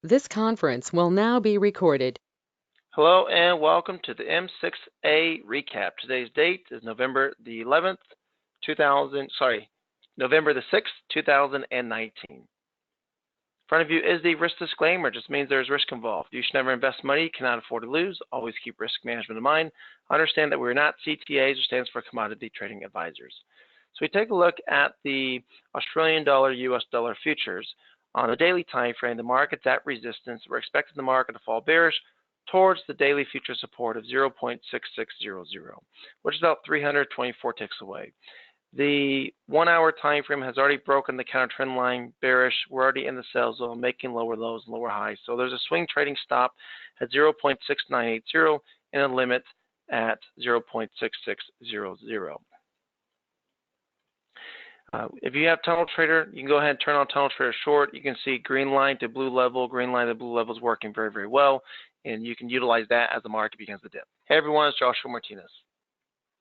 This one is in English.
This conference will now be recorded. Hello and welcome to the M6A Recap. Today's date is November the 11th, November the 6th, 2019. In front of you is the risk disclaimer. It just means there's risk involved. You should never invest money you cannot afford to lose. Always keep risk management in mind. Understand that we're not CTAs, which stands for Commodity Trading Advisors. So we take a look at the Australian dollar, US dollar futures. On the daily time frame, the market's at resistance. We're expecting the market to fall bearish towards the daily future support of 0.6600, which is about 324 ticks away. The 1 hour time frame has already broken the counter trend line bearish. We're already in the sell zone, making lower lows and lower highs. So there's a swing trading stop at 0.6980 and a limit at 0.6600. If you have Tunnel Trader, you can go ahead and turn on Tunnel Trader Short. You can see green line to blue level. Green line to blue level is working very, very well, and you can utilize that as the market begins to dip. Hey everyone, it's Joshua Martinez.